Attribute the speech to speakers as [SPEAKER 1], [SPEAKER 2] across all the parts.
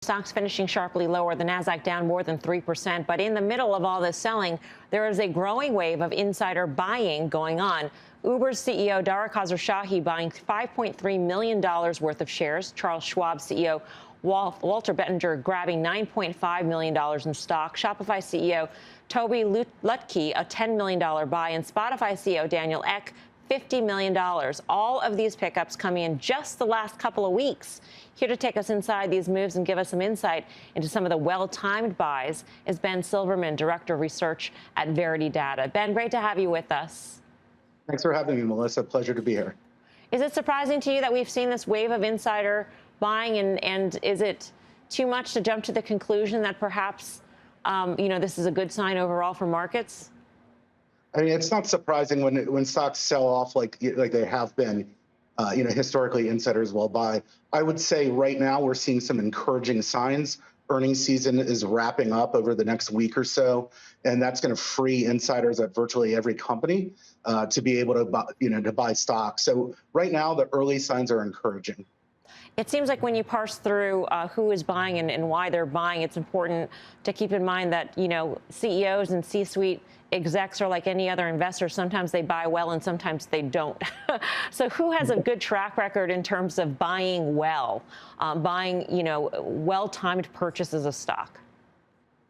[SPEAKER 1] Stocks finishing sharply lower, the Nasdaq down more than 3%. But in the middle of all this selling, there is a growing wave of insider buying going on. Uber's CEO Dara Khosrowshahi buying $5.3 million worth of shares. Charles Schwab CEO Walter Bettinger grabbing $9.5 million in stock. Shopify CEO Toby Lutke a $10 million buy, and Spotify CEO Daniel Ek $50 million. All of these pickups coming in just the last couple of weeks. Here to take us inside these moves and give us some insight into some of the well-timed buys is Ben Silverman, Director of Research at Verity Data. Ben, great to have you with us.
[SPEAKER 2] Thanks for having me, Melissa. Pleasure to be here.
[SPEAKER 1] Is it surprising to you that we've seen this wave of insider buying, and is it too much to jump to the conclusion that perhaps, this is a good sign overall for markets?
[SPEAKER 2] I mean, it's not surprising when stocks sell off like they have been. Historically, insiders will buy. I would say right now we're seeing some encouraging signs. Earnings season is wrapping up over the next week or so, and that's going to free insiders at virtually every company to be able to buy stocks. So right now, the early signs are encouraging.
[SPEAKER 1] It seems like when you parse through who is buying and why they're buying, it's important to keep in mind that, CEOs and C-suite execs are like any other investor. Sometimes they buy well and sometimes they don't. So who has a good track record in terms of buying well, buying, well-timed purchases of stock?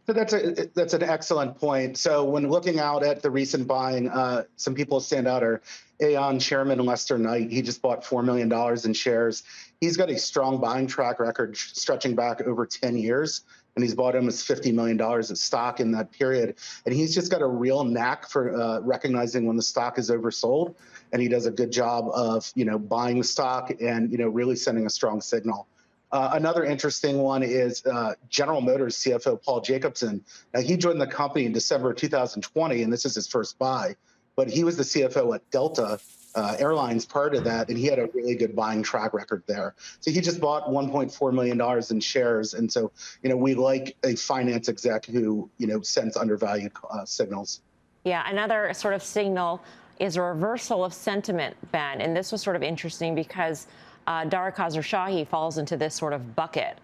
[SPEAKER 2] So that's an excellent point. So when looking out at the recent buying, some people stand out are Aon chairman Lester Knight. He just bought $4 million in shares. He's got a strong buying track record stretching back over 10 years. And he's bought almost $50 million of stock in that period. And he's just got a real knack for recognizing when the stock is oversold. And he does a good job of, buying the stock and, really sending a strong signal. Another interesting one is General Motors CFO Paul Jacobson. Now, he joined the company in December 2020, and this is his first buy. But he was the CFO at Delta Airlines prior to that, and he had a really good buying track record there. So he just bought $1.4 million in shares. And so, we like a finance exec who, sends undervalued signals.
[SPEAKER 1] Yeah, another sort of signal is a reversal of sentiment, Ben. And this was sort of interesting because Dara Khosrowshahi falls into this sort of bucket.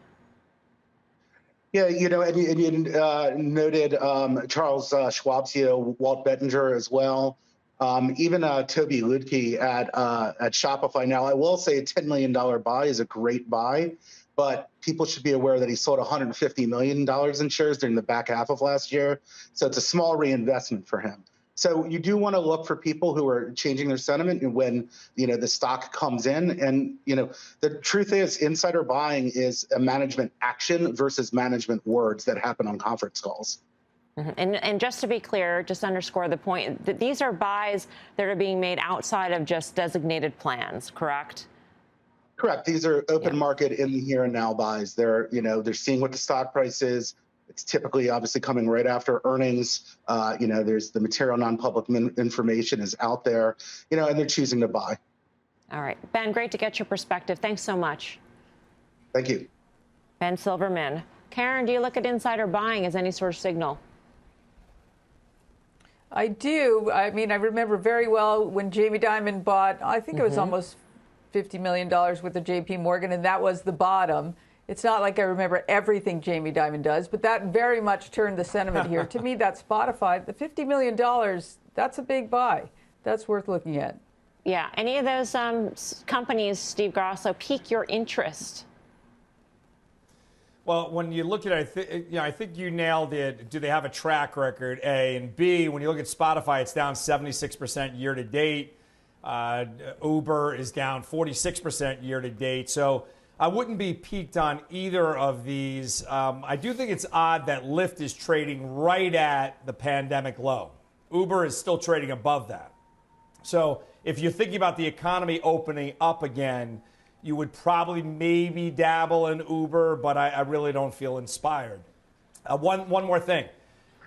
[SPEAKER 2] Yeah, and you noted Charles Schwab CEO Walt Bettinger as well. Even Toby Lutke at Shopify. Now, I will say a $10 million buy is a great buy, but people should be aware that he sold $150 million in shares during the back half of last year. So it's a small reinvestment for him. So you do want to look for people who are changing their sentiment and when, the stock comes in. And, the truth is insider buying is a management action versus management words that happen on conference calls.
[SPEAKER 1] Mm-hmm. And just to be clear, just underscore the point that these are buys that are being made outside of just designated plans, correct?
[SPEAKER 2] Correct. These are open market in the here and now buys. They're seeing what the stock price is. It's typically obviously coming right after earnings. There's the material non-public information is out there, and they're choosing to buy.
[SPEAKER 1] All right. Ben, great to get your perspective. Thanks so much.
[SPEAKER 2] Thank you.
[SPEAKER 1] Ben Silverman. Karen, do you look at insider buying as any sort of signal?
[SPEAKER 3] I do. I mean, I remember very well when Jamie Dimon bought, I think it was almost $50 million worth of JP Morgan, and that was the bottom. It's not like I remember everything Jamie Dimon does, but that very much turned the sentiment here. To me, that Spotify, the $50 million, that's a big buy. That's worth looking at.
[SPEAKER 1] Yeah. Any of those companies, Steve Grosso, pique your interest?
[SPEAKER 4] Well, when you look at it, I think you nailed it. Do they have a track record? A, and B, when you look at Spotify, it's down 76% year to date. Uber is down 46% year to date. So I wouldn't be peaked on either of these. I do think it's odd that Lyft is trading right at the pandemic low. Uber is still trading above that. So if you're thinking about the economy opening up again, you would probably maybe dabble in Uber, but I really don't feel inspired. One more thing.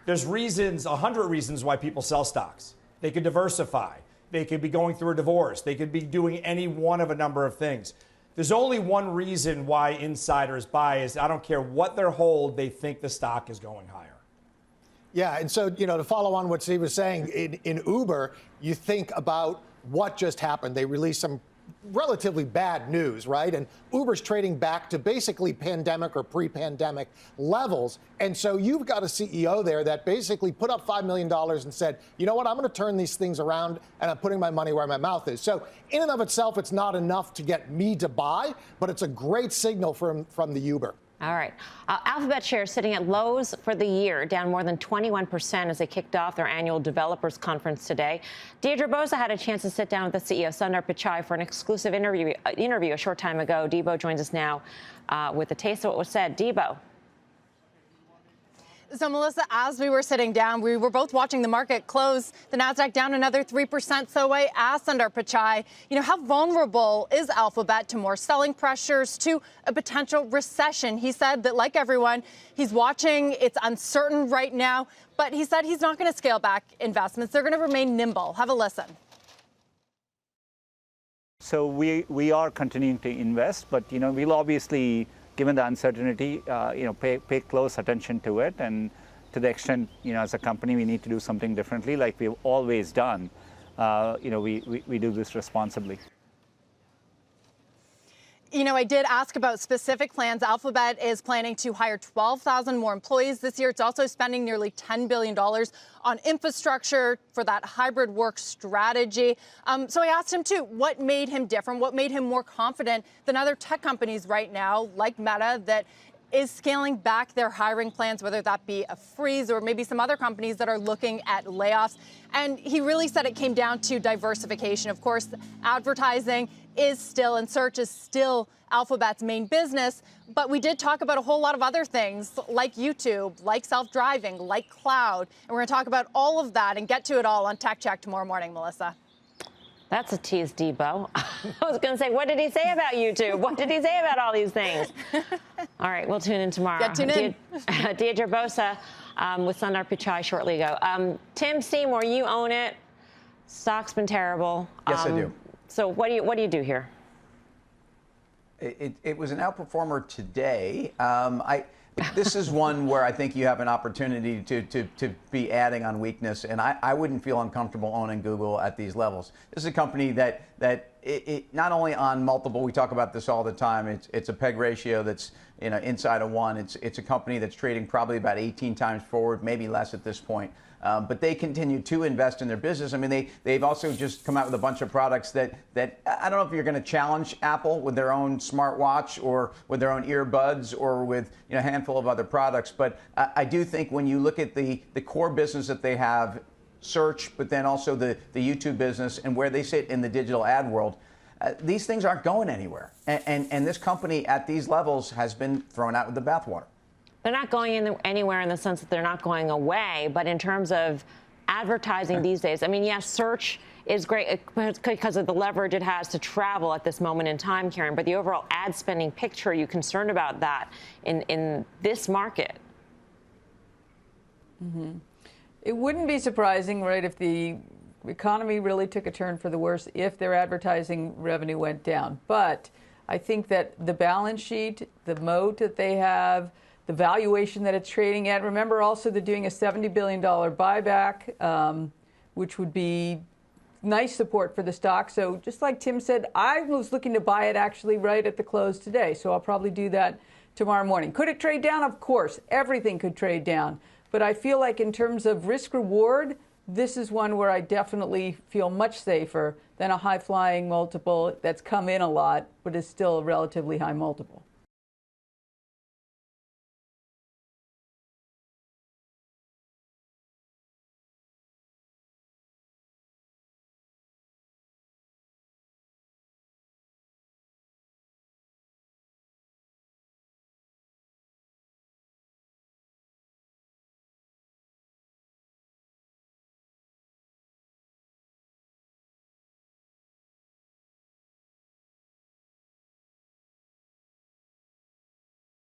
[SPEAKER 4] There's 100 reasons why people sell stocks. They could diversify. They could be going through a divorce. They could be doing any one of a number of things. There's only one reason why insiders buy is I don't care what their hold, they think the stock is going higher.
[SPEAKER 5] Yeah, and so, to follow on what Steve was saying, in Uber, you think about what just happened. They released some relatively bad news, right? And Uber's trading back to basically pandemic or pre-pandemic levels. And so you've got a CEO there that basically put up $5 million and said, you know what, I'm going to turn these things around and I'm putting my money where my mouth is. So in and of itself, it's not enough to get me to buy, but it's a great signal from the Uber.
[SPEAKER 1] All right. Alphabet shares sitting at lows for the year, down more than 21% as they kicked off their annual developers conference today. Deirdre Bosa had a chance to sit down with the CEO, Sundar Pichai, for an exclusive interview a short time ago. Debo joins us now with a taste of what was said. Debo.
[SPEAKER 6] So, Melissa, as we were sitting down, we were both watching the market close, the Nasdaq down another 3%. So I asked Sundar Pichai, how vulnerable is Alphabet to more selling pressures, to a potential recession? He said that, like everyone, he's watching. It's uncertain right now, but he said he's not going to scale back investments. They're going to remain nimble. Have a listen.
[SPEAKER 7] So we are continuing to invest, but, we'll obviously, given the uncertainty, pay close attention to it. And to the extent, as a company, we need to do something differently, like we've always done. We do this responsibly.
[SPEAKER 6] I did ask about specific plans. Alphabet is planning to hire 12,000 more employees this year. It's also spending nearly $10 billion on infrastructure for that hybrid work strategy. So I asked him, too, what made him different? What made him more confident than other tech companies right now, like Meta, that is scaling back their hiring plans, whether that be a freeze or maybe some other companies that are looking at layoffs. And he really said it came down to diversification. Of course, advertising is still and search is still Alphabet's main business. But we did talk about a whole lot of other things like YouTube, like self-driving, like cloud. And we're going to talk about all of that and get to it all on Tech Check tomorrow morning, Melissa.
[SPEAKER 1] That's a tease, Debo. I was going to say, what did he say about YouTube? What did he say about all these things? All right, we'll tune in tomorrow.
[SPEAKER 6] Yeah, tune in.
[SPEAKER 1] Deirdre Bosa with Sundar Pichai shortly ago. Tim Seymour, you own it. Stock's been terrible.
[SPEAKER 8] Yes, I do.
[SPEAKER 1] So what do you do here?
[SPEAKER 8] It was an outperformer today. This is one where I think you have an opportunity to be adding on weakness, and I wouldn't feel uncomfortable owning Google at these levels. This is a company that not only on multiple, we talk about this all the time. It's a PEG ratio that's inside of 1. It's a company that's trading probably about 18 times forward, maybe less at this point. But they continue to invest in their business. I mean, they've also just come out with a bunch of products that I don't know if you're going to challenge Apple with their own smartwatch or with their own earbuds or with a handful of other products. But I do think when you look at the core business that they have, search, but then also the YouTube business and where they sit in the digital ad world, these things aren't going anywhere. And this company at these levels has been thrown out with the bathwater.
[SPEAKER 1] They're not going anywhere in the sense that they're not going away, but in terms of advertising these days, I mean, yes, search is great because of the leverage it has to travel at this moment in time, Karen, but the overall ad spending picture, are you concerned about that in this market?
[SPEAKER 3] Mm-hmm. It wouldn't be surprising, right, if the economy really took a turn for the worse if their advertising revenue went down. But I think that the balance sheet, the moat that they have, the valuation that it's trading at. Remember also they're doing a $70 billion buyback, which would be nice support for the stock. So just like Tim said, I was looking to buy it actually right at the close today. So I'll probably do that tomorrow morning. Could it trade down? Of course. Everything could trade down. But I feel like in terms of risk reward, this is one where I definitely feel much safer than a high-flying multiple that's come in a lot, but is still a relatively high multiple.